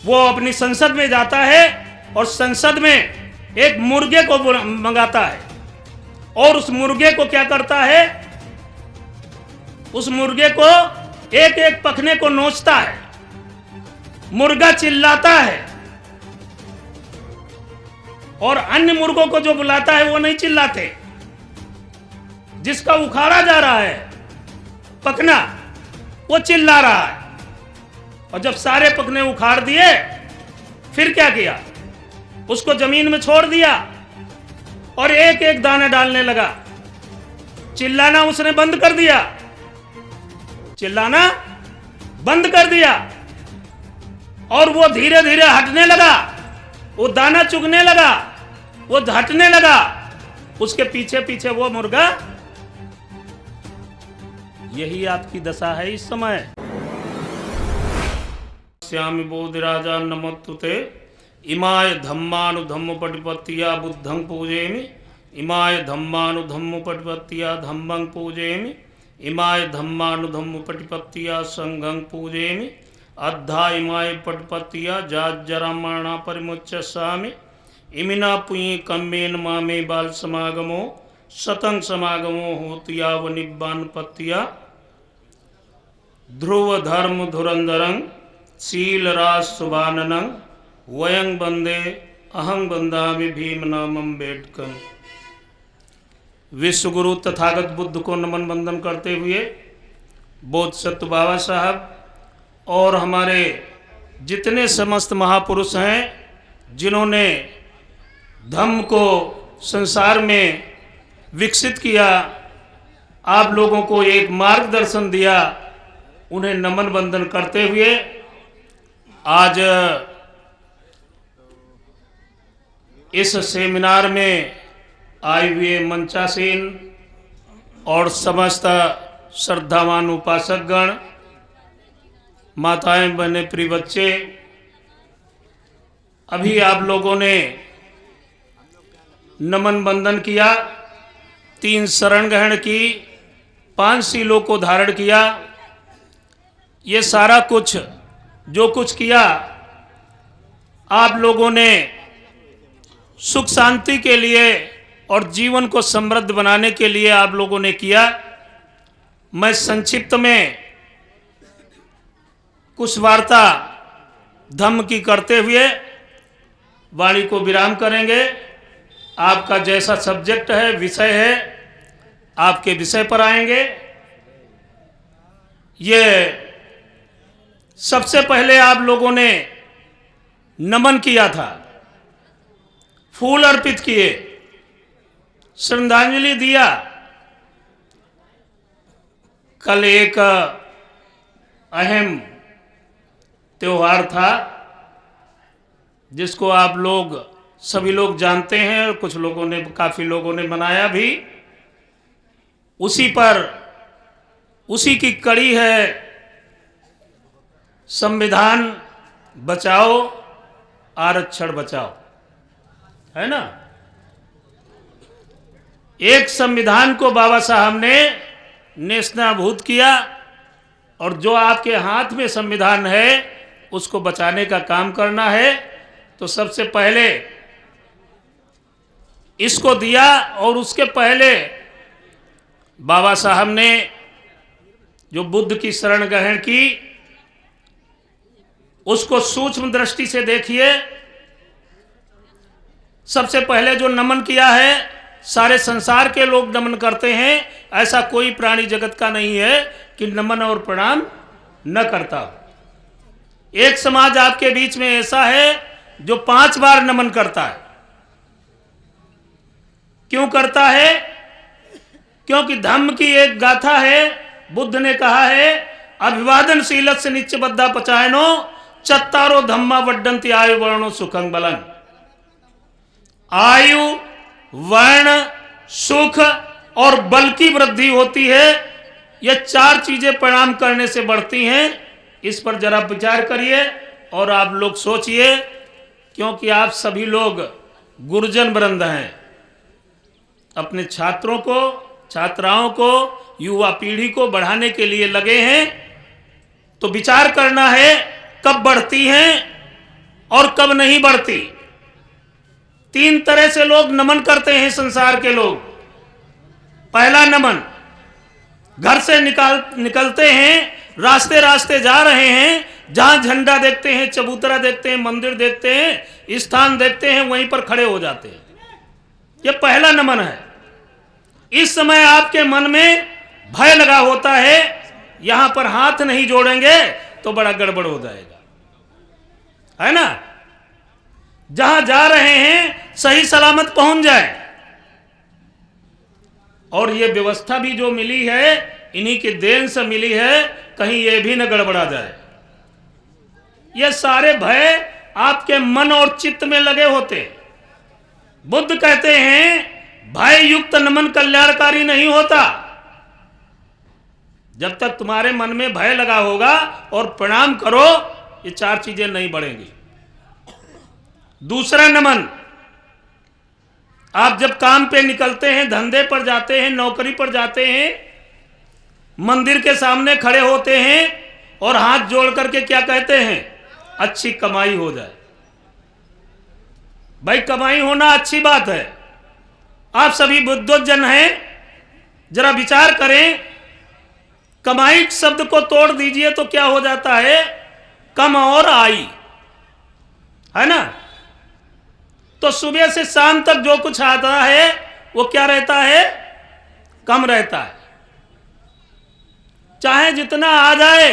वो अपनी संसद में जाता है और संसद में एक मुर्गे को मंगाता है और उस मुर्गे को क्या करता है, उस मुर्गे को एक एक पखने को नोचता है। मुर्गा चिल्लाता है और अन्य मुर्गों को जो बुलाता है वो नहीं चिल्लाते। जिसका उखाड़ा जा रहा है पखना वो चिल्ला रहा है। और जब सारे पखने उखाड़ दिए फिर क्या किया, उसको जमीन में छोड़ दिया और एक एक दाना डालने लगा। चिल्लाना उसने बंद कर दिया, चिल्लाना बंद कर दिया और वो धीरे धीरे हटने लगा। वो दाना चुगने लगा, वो हटने लगा। उसके पीछे पीछे वो मुर्गा। यही आपकी दशा है इस समय। श्यामि बोधिराजा नमोस्तुते इमाय धम्मानुधम्म पटिपत्तिया बुद्धं पूजयमि। इमाय धम्मानुधम्म पटिपत्तिया धम्मं पूजयमि। इमाय धम्मानुधम्म पटिपत्तिया संघं पूजयमि। अद्धा इमाय पटिपत्तिया जाज्जरामणा परिमुच्यसामि। इमिना पुयि कम्मेन मामे बाल समागमो सतं समागमो होति याव निब्बान पत्तिया। ध्रुव धर्म धुरंधरं शील राज सुभाननं वयं वंदे अहं वंदामि भीम नाम अम्बेडकर। विश्वगुरु तथागत बुद्ध को नमन वंदन करते हुए बोधसत्व बाबा साहब और हमारे जितने समस्त महापुरुष हैं जिन्होंने धम्म को संसार में विकसित किया, आप लोगों को एक मार्गदर्शन दिया, उन्हें नमन वंदन करते हुए आज इस सेमिनार में आए हुए मंचासीन और समस्त श्रद्धावान उपासकगण, माताएं बहने प्रिय बच्चे, अभी आप लोगों ने नमन वंदन किया, 3 शरण ग्रहण की, 5 शीलों को धारण किया। ये सारा कुछ जो कुछ किया आप लोगों ने सुख शांति के लिए और जीवन को समृद्ध बनाने के लिए आप लोगों ने किया। मैं संक्षिप्त में कुछ वार्ता धम्म की करते हुए वाणी को विराम करेंगे। आपका जैसा सब्जेक्ट है, विषय है, आपके विषय पर आएंगे। ये सबसे पहले आप लोगों ने नमन किया था, फूल अर्पित किए, श्रद्धांजलि दिया। कल एक अहम त्योहार था जिसको आप लोग सभी लोग जानते हैं और कुछ लोगों ने, काफ़ी लोगों ने मनाया भी। उसी की कड़ी है संविधान बचाओ आरक्षण बचाओ, है ना। एक संविधान को बाबा साहब ने नेस्तनाबूद किया और जो आपके हाथ में संविधान है उसको बचाने का काम करना है। तो सबसे पहले इसको दिया और उसके पहले बाबा साहब ने जो बुद्ध की शरण ग्रहण की उसको सूक्ष्म दृष्टि से देखिए। सबसे पहले जो नमन किया है, सारे संसार के लोग नमन करते हैं, ऐसा कोई प्राणी जगत का नहीं है कि नमन और प्रणाम न करता। एक समाज आपके बीच में ऐसा है जो 5 बार नमन करता है। क्यों करता है? क्योंकि धम्म की एक गाथा है, बुद्ध ने कहा है अभिवादनशील से नित्यबद्धा पचायनो चत्तारो धम्मा वड्डंति आयु वर्णो सुखं बलन। आयु, वर्ण, सुख और बल की वृद्धि होती है। ये 4 चीजें प्रणाम करने से बढ़ती हैं। इस पर जरा विचार करिए और आप लोग सोचिए, क्योंकि आप सभी लोग गुरुजन वृंद हैं। अपने छात्रों को, छात्राओं को, युवा पीढ़ी को बढ़ाने के लिए लगे हैं। तो विचार करना है कब बढ़ती हैं और कब नहीं बढ़ती। तीन तरह से लोग नमन करते हैं संसार के लोग। पहला नमन, घर से निकलते हैं, रास्ते रास्ते जा रहे हैं, जहां झंडा देखते हैं, चबूतरा देखते हैं, मंदिर देखते हैं, स्थान देखते हैं, वहीं पर खड़े हो जाते हैं। यह पहला नमन है। इस समय आपके मन में भय लगा होता है, यहां पर हाथ नहीं जोड़ेंगे तो बड़ा गड़बड़ हो जाएगा, है ना। जहां जा रहे हैं सही सलामत पहुंच जाए। और ये व्यवस्था भी जो मिली है इन्हीं की देन से मिली है, कहीं ये भी न गड़बड़ा जाए। ये सारे भय आपके मन और चित्त में लगे होते। बुद्ध कहते हैं भय युक्त नमन कल्याणकारी नहीं होता। जब तक तुम्हारे मन में भय लगा होगा और प्रणाम करो, ये चार चीजें नहीं बढ़ेंगी। दूसरा नमन, आप जब काम पे निकलते हैं, धंधे पर जाते हैं, नौकरी पर जाते हैं, मंदिर के सामने खड़े होते हैं और हाथ जोड़ करके क्या कहते हैं? अच्छी कमाई हो जाए। भाई कमाई होना अच्छी बात है। आप सभी बुद्धजन हैं, जरा विचार करें, कमाई शब्द को तोड़ दीजिए तो क्या हो जाता है? कम और आई, है ना। तो सुबह से शाम तक जो कुछ आता है वो क्या रहता है? कम रहता है। चाहे जितना आ जाए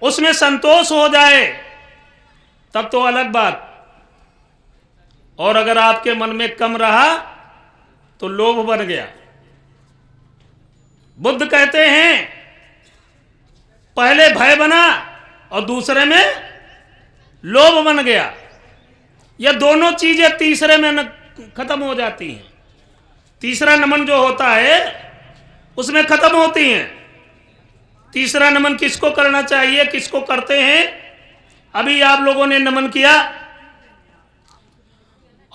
उसमें संतोष हो जाए तब तो अलग बात। और अगर आपके मन में कम रहा तो लोभ बन गया। बुद्ध कहते हैं पहले भय बना और दूसरे में लोभ बन गया। यह दोनों चीजें तीसरे में खत्म हो जाती हैं। तीसरा नमन जो होता है उसमें खत्म होती हैं। तीसरा नमन किसको करना चाहिए, किसको करते हैं? अभी आप लोगों ने नमन किया।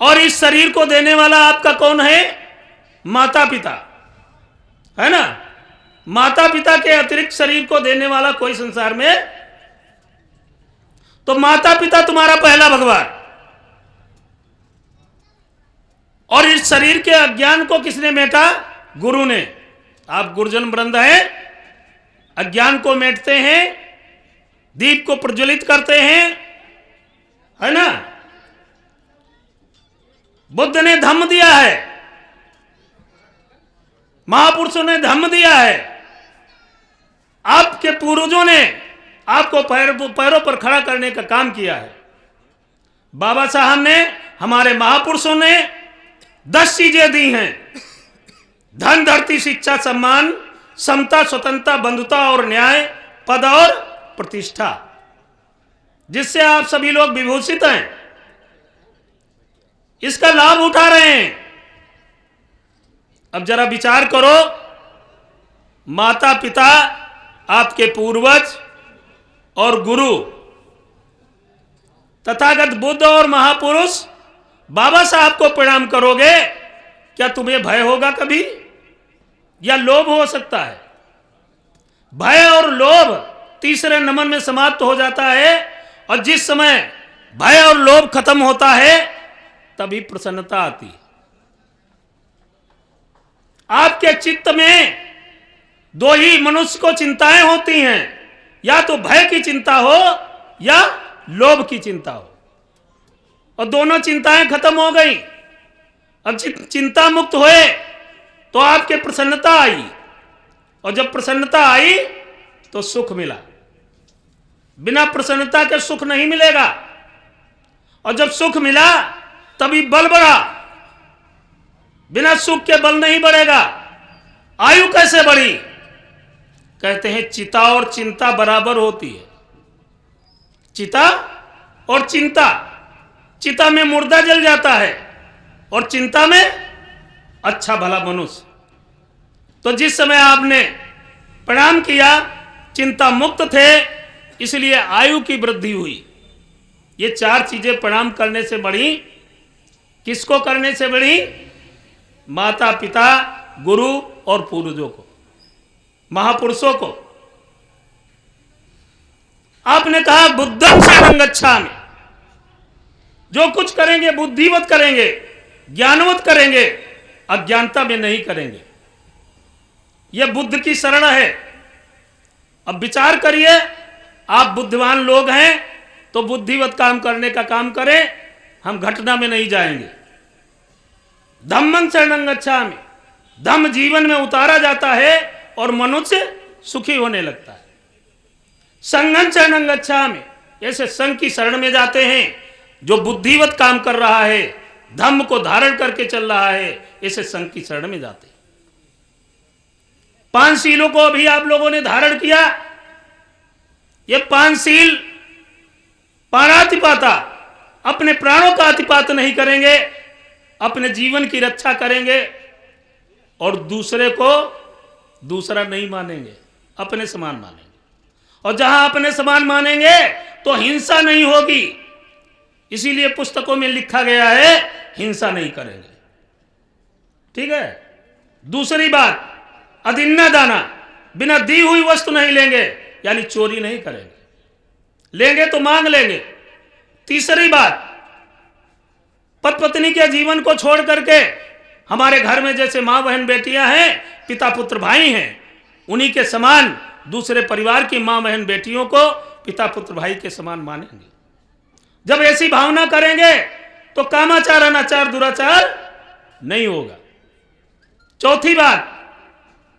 और इस शरीर को देने वाला आपका कौन है? माता पिता, है ना। माता पिता के अतिरिक्त शरीर को देने वाला कोई संसार में, तो माता पिता तुम्हारा पहला भगवान। और इस शरीर के अज्ञान को किसने मेटा? गुरु ने। आप गुरुजन वृंद हैं, अज्ञान को मेटते हैं, दीप को प्रज्वलित करते हैं, है ना। बुद्ध ने धम्म दिया है, महापुरुषों ने धम्म दिया है। आपके पूर्वजों ने आपको पैरों पर खड़ा करने का काम किया है। बाबा साहब ने, हमारे महापुरुषों ने 10 चीजें दी हैं। धन, धरती, शिक्षा, सम्मान, समता, स्वतंत्रता, बंधुता और न्याय, पद और प्रतिष्ठा, जिससे आप सभी लोग विभूषित हैं। इसका लाभ उठा रहे हैं। अब जरा विचार करो, माता पिता, आपके पूर्वज और गुरु, तथागत बुद्ध और महापुरुष, बाबा साहब को प्रणाम करोगे, क्या तुम्हें भय होगा कभी? या लोभ हो सकता है? भय और लोभ तीसरे नमन में समाप्त हो जाता है। और जिस समय भय और लोभ खत्म होता है तभी प्रसन्नता आती है। आपके चित्त में दो ही मनुष्य को चिंताएं होती हैं, या तो भय की चिंता हो या लोभ की चिंता हो। और दोनों चिंताएं खत्म हो गई। अब चिंता मुक्त हुए तो आपके प्रसन्नता आई। और जब प्रसन्नता आई तो सुख मिला। बिना प्रसन्नता के सुख नहीं मिलेगा। और जब सुख मिला तभी बल बढ़ा। बिना सुख के बल नहीं बढ़ेगा। आयु कैसे बढ़ी? कहते हैं चिता और चिंता बराबर होती है। चिता और चिंता, चिता में मुर्दा जल जाता है और चिंता में अच्छा भला मनुष्य। तो जिस समय आपने प्रणाम किया, चिंता मुक्त थे, इसलिए आयु की वृद्धि हुई। ये चार चीजें प्रणाम करने से बढ़ी। किसको करने से बढ़ी? माता पिता, गुरु और पूर्वजों को, महापुरुषों को। आपने कहा बुद्धं शरणं गच्छामि, जो कुछ करेंगे बुद्धिवत करेंगे, ज्ञानवत करेंगे, अज्ञानता में नहीं करेंगे। यह बुद्ध की शरण है। अब विचार करिए, आप बुद्धिमान लोग हैं तो बुद्धिवत काम करने का काम करें, हम घटना में नहीं जाएंगे। धम्मं शरणं गच्छामि, धम्म जीवन में उतारा जाता है और मनुष्य सुखी होने लगता है। संघं शरणं गच्छामि, ऐसे संघ की शरण में जाते हैं। जो बुद्धिवत काम कर रहा है, धम्म को धारण करके चल रहा है, ऐसे संघ की शरण में जाते हैं। 5 शीलों को भी आप लोगों ने धारण किया। ये 5 शील प्राणातिपाता, अपने प्राणों का अतिपात नहीं करेंगे, अपने जीवन की रक्षा करेंगे और दूसरे को दूसरा नहीं मानेंगे, अपने समान मानेंगे। और जहां अपने समान मानेंगे तो हिंसा नहीं होगी। इसीलिए पुस्तकों में लिखा गया है हिंसा नहीं करेंगे। ठीक है। दूसरी बात, अदिन्ना दाना, बिना दी हुई वस्तु नहीं लेंगे, यानी चोरी नहीं करेंगे, लेंगे तो मांग लेंगे। तीसरी बात, पति पत्नी के जीवन को छोड़ करके हमारे घर में जैसे मां बहन बेटियां हैं, पिता पुत्र भाई हैं, उन्हीं के समान दूसरे परिवार की मां बहन बेटियों को पिता पुत्र भाई के समान मानेंगे। जब ऐसी भावना करेंगे तो कामाचार अनाचार दुराचार नहीं होगा। चौथी बात,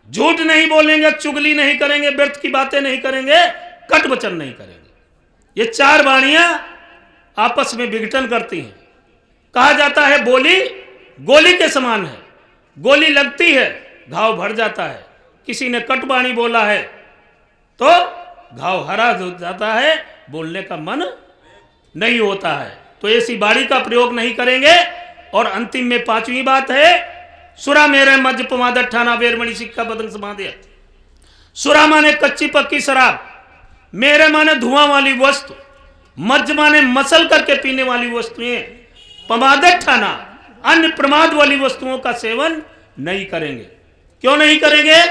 झूठ नहीं बोलेंगे, चुगली नहीं करेंगे, व्यर्थ की बातें नहीं करेंगे, कट वचन नहीं करेंगे। ये 4 वाणियां आपस में विघटन करती हैं। कहा जाता है बोली गोली के समान है, गोली लगती है घाव भर जाता है। किसी ने कट वाणी बोला है तो घाव हरा हो जाता है, बोलने का मन नहीं होता है। तो ऐसी वाणी का प्रयोग नहीं करेंगे। और अंतिम में 5वीं बात है, सुरा मेरे मज्ज पमाद ठाना वेरमणि शिक्षा बदंग समाधि। सुरा माने कच्ची पक्की शराब, मेरे माने धुआं वाली वस्तु, मज्ज माने मसल करके पीने वाली वस्तुएं, पमादत ठाना अन्य प्रमाद वाली वस्तुओं का सेवन नहीं करेंगे। क्यों नहीं करेंगे?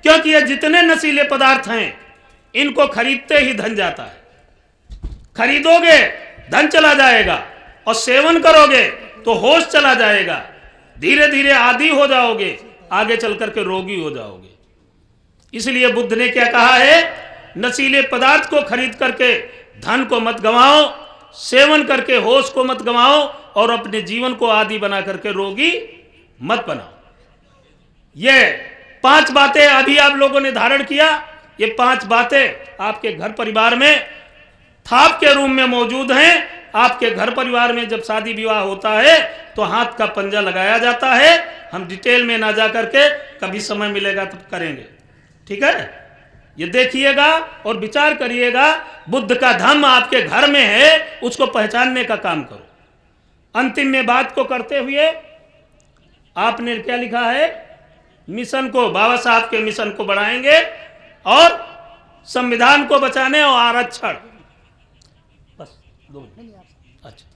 क्योंकि ये जितने नशीले पदार्थ हैं इनको खरीदते ही धन जाता है। खरीदोगे धन चला जाएगा और सेवन करोगे तो होश चला जाएगा। धीरे धीरे आदी हो जाओगे, आगे चल करके रोगी हो जाओगे। इसलिए बुद्ध ने क्या कहा है, नशीले पदार्थ को खरीद करके धन को मत गंवाओ, सेवन करके होश को मत गंवाओ और अपने जीवन को आदी बना करके रोगी मत बनाओ। ये 5 बातें अभी आप लोगों ने धारण किया। ये 5 बातें आपके घर परिवार में थाप के रूप में मौजूद हैं। आपके घर परिवार में जब शादी विवाह होता है तो हाथ का पंजा लगाया जाता है। हम डिटेल में ना जा करके, कभी समय मिलेगा तब करेंगे। ठीक है, ये देखिएगा और विचार करिएगा। बुद्ध का धम्म आपके घर में है, उसको पहचानने का काम करो। अंतिम में बात को करते हुए आपने क्या लिखा है, मिशन को, बाबा साहब के मिशन को बढ़ाएंगे और संविधान को बचाने और आरक्षण। बस 2 मिनट। अच्छा,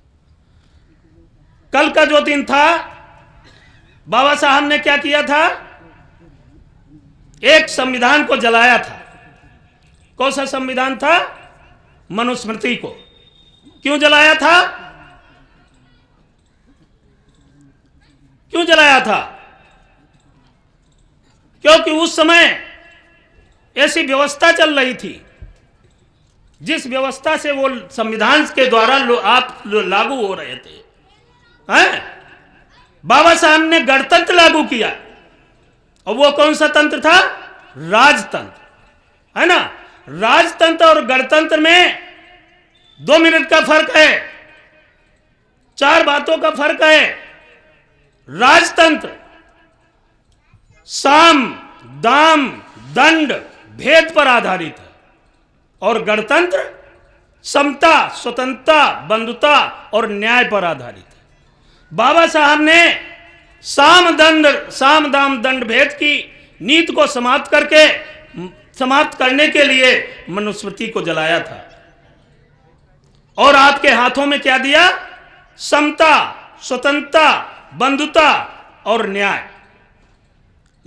कल का जो दिन था बाबा साहब ने क्या किया था, एक संविधान को जलाया था। कौन सा संविधान था? मनुस्मृति को। क्यों जलाया था? क्यों जलाया था? क्योंकि उस समय ऐसी व्यवस्था चल रही थी जिस व्यवस्था से वो संविधान के द्वारा आप लागू हो रहे थे। हैं? बाबा साहब ने गणतंत्र लागू किया और वो कौन सा तंत्र था? राजतंत्र, है ना। राजतंत्र और गणतंत्र में 2 मिनट का फर्क है, 4 बातों का फर्क है। राजतंत्र साम दाम दंड भेद पर आधारित है और गणतंत्र समता स्वतंत्रता बंधुता और न्याय पर आधारित है। बाबा साहब ने साम दाम दंड भेद की नीति को समाप्त करने के लिए मनुस्मृति को जलाया था और आपके हाथों में क्या दिया? समता स्वतंत्रता बंधुता और न्याय।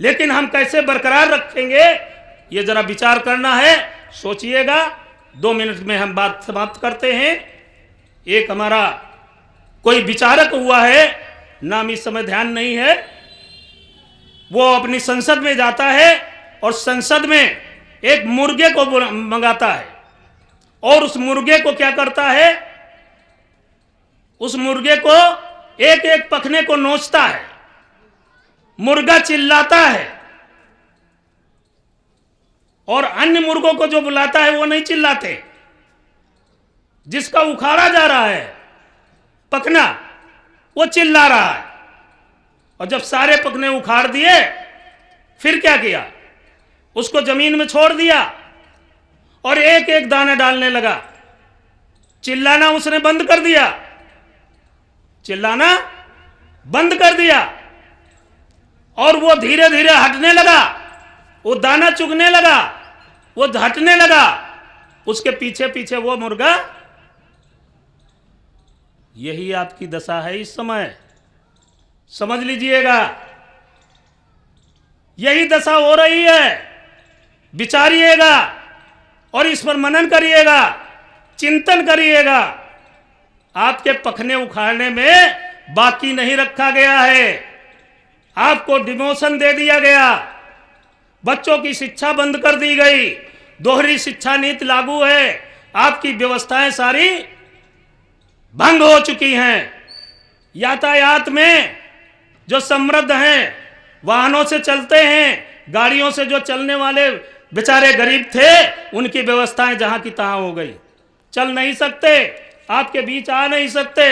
लेकिन हम कैसे बरकरार रखेंगे, ये जरा विचार करना है, सोचिएगा। 2 मिनट में हम बात समाप्त करते हैं। एक हमारा कोई विचारक हुआ है, नाम इस समय ध्यान नहीं है, वो अपनी संसद में जाता है और संसद में एक मुर्गे को मंगाता है और उस मुर्गे को क्या करता है, उस मुर्गे को एक एक पखने को नोचता है। मुर्गा चिल्लाता है और अन्य मुर्गों को जो बुलाता है वो नहीं चिल्लाते। जिसका उखाड़ा जा रहा है पखना, वो चिल्ला रहा है। और जब सारे पखने उखाड़ दिए, फिर क्या किया, उसको जमीन में छोड़ दिया और एक एक दाना डालने लगा। चिल्लाना उसने बंद कर दिया, चिल्लाना बंद कर दिया और वो धीरे धीरे हटने लगा, वो दाना चुगने लगा, वो हटने लगा। उसके पीछे पीछे वो मुर्गा। यही आपकी दशा है इस समय, समझ लीजिएगा, यही दशा हो रही है। विचारिएगा और इस पर मनन करिएगा, चिंतन करिएगा। आपके पखने उखाड़ने में बाकी नहीं रखा गया है, आपको डिमोशन दे दिया गया, बच्चों की शिक्षा बंद कर दी गई, दोहरी शिक्षा नीति लागू है, आपकी व्यवस्थाएं सारी भंग हो चुकी हैं। यातायात में जो समृद्ध हैं, वाहनों से चलते हैं, गाड़ियों से जो चलने वाले बेचारे गरीब थे, उनकी व्यवस्थाएं जहां की तहां हो गई। चल नहीं सकते, आपके बीच आ नहीं सकते,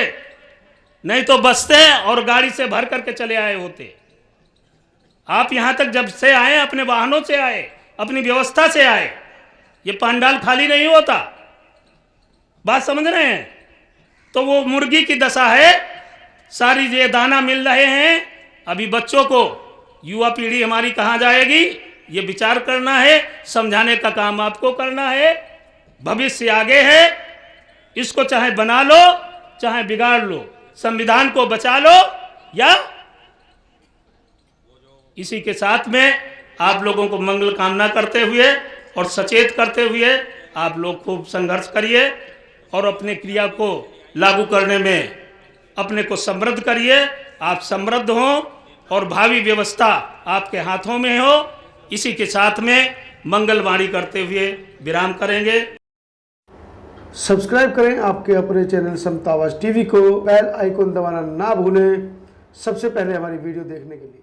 नहीं तो बसते और गाड़ी से भर करके चले आए होते। आप यहां तक जब से आए, अपने वाहनों से आए, अपनी व्यवस्था से आए, ये पंडाल खाली नहीं होता। बात समझ रहे हैं? तो वो मुर्गी की दशा है, सारी ये दाना मिल रहे हैं। अभी बच्चों को, युवा पीढ़ी हमारी कहाँ जाएगी, ये विचार करना है, समझाने का काम आपको करना है। भविष्य आगे है, इसको चाहे बना लो चाहे बिगाड़ लो, संविधान को बचा लो या। इसी के साथ में आप लोगों को मंगल कामना करते हुए और सचेत करते हुए आप लोग खूब संघर्ष करिए और अपने क्रिया को लागू करने में अपने को समृद्ध करिए। आप समृद्ध हों और भावी व्यवस्था आपके हाथों में हो। इसी के साथ में मंगलवाणी करते हुए विराम करेंगे। सब्सक्राइब करें आपके अपने चैनल समता आवाज़ टीवी को, बेल आइकन दबाना ना भूलें सबसे पहले हमारी वीडियो देखने के लिए।